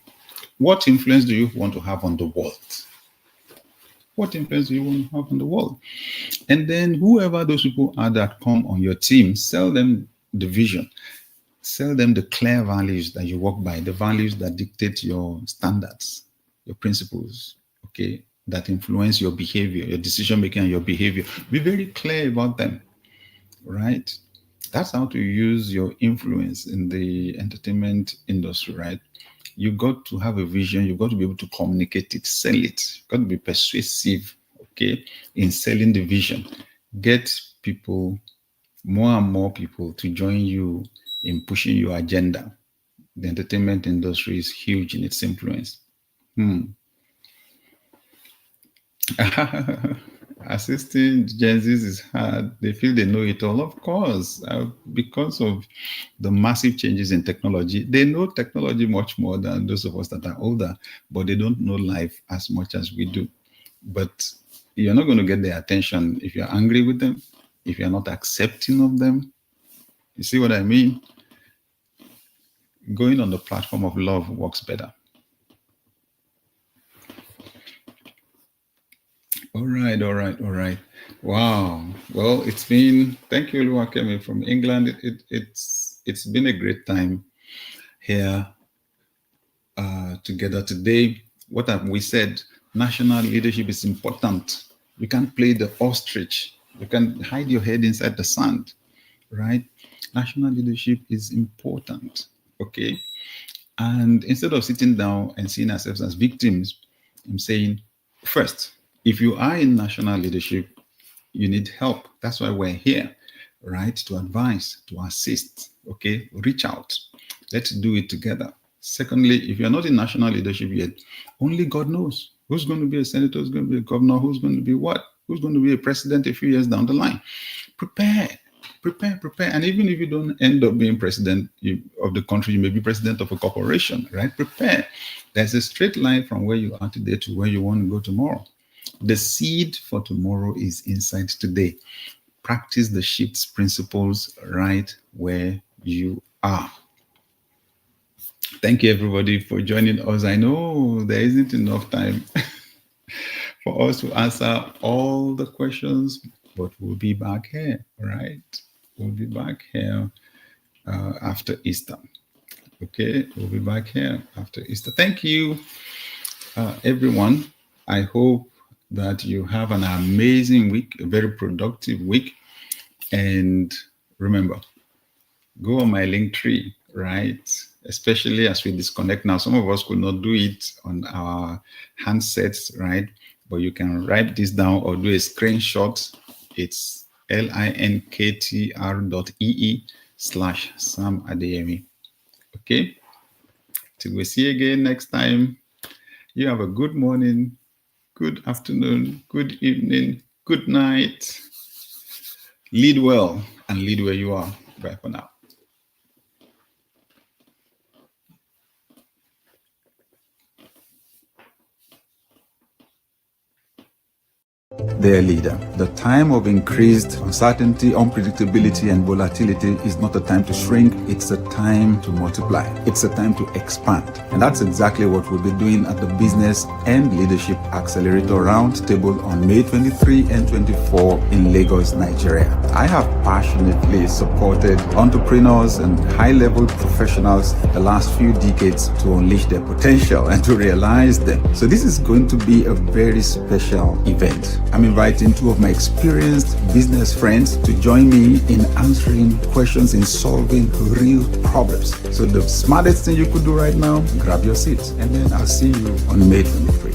what influence do you want to have on the world? What influence do you want to have on the world? And then whoever those people are that come on your team, sell them the vision. Sell them the clear values that you work by, the values that dictate your standards, your principles, okay? that influence your behavior, your decision making, and your behavior. Be very clear about them, right? That's how to use your influence in the entertainment industry, right? You got to have a vision. You've got to be able to communicate it, sell it. You've got to be persuasive, okay, in selling the vision. Get people, more and more people, to join you in pushing your agenda. The entertainment industry is huge in its influence. Assisting Gen Zs is hard. They feel they know it all. Of course, because of the massive changes in technology. They know technology much more than those of us that are older, but they don't know life as much as we do. But you're not going to get their attention if you're angry with them, if you're not accepting of them. You see what I mean? Going on the platform of love works better. All right. Wow. Well, it's been, thank you, Oluwakemi from England. It's been a great time here together today. What have we said? National leadership is important. You can't play the ostrich. You can hide your head inside the sand, right? National leadership is important, okay? And instead of sitting down and seeing ourselves as victims, I'm saying, first, if you are in national leadership, you need help. That's why we're here, right? To advise, to assist, okay? Reach out. Let's do it together. Secondly, if you're not in national leadership yet, only God knows who's going to be a senator, who's going to be a governor, who's going to be what, who's going to be a president a few years down the line. Prepare. And even if you don't end up being president of the country, you may be president of a corporation, right? Prepare. There's a straight line from where you are today to where you want to go tomorrow. The seed for tomorrow is inside today. Practice the shifts principles right where you are. Thank you, everybody, for joining us. I know there isn't enough time for us to answer all the questions, but we'll be back here, right? We'll be back here after Easter. Okay, we'll be back here after Easter. Thank you, everyone. I hope that you have an amazing week, a very productive week. And remember, go on my link tree, right? Especially as we disconnect now. Some of us could not do it on our handsets, right? But you can write this down or do a screenshot. It's linktr.ee/Sam Adeyemi. Okay? Till we see you again next time. You have a good morning, good afternoon, good evening, good night. Lead well and lead where you are. Bye for now. Dear leader, the time of increased uncertainty, unpredictability, and volatility is not a time to shrink, it's a time to multiply. It's a time to expand. And that's exactly what we'll be doing at the Business and Leadership Accelerator Roundtable on May 23 and 24 in Lagos, Nigeria. I have passionately supported entrepreneurs and high-level professionals the last few decades to unleash their potential and to realize them. So this is going to be a very special event. I'm inviting two of my experienced business friends to join me in answering questions, in solving real problems. So the smartest thing you could do right now, grab your seat, and then I'll see you on May 23.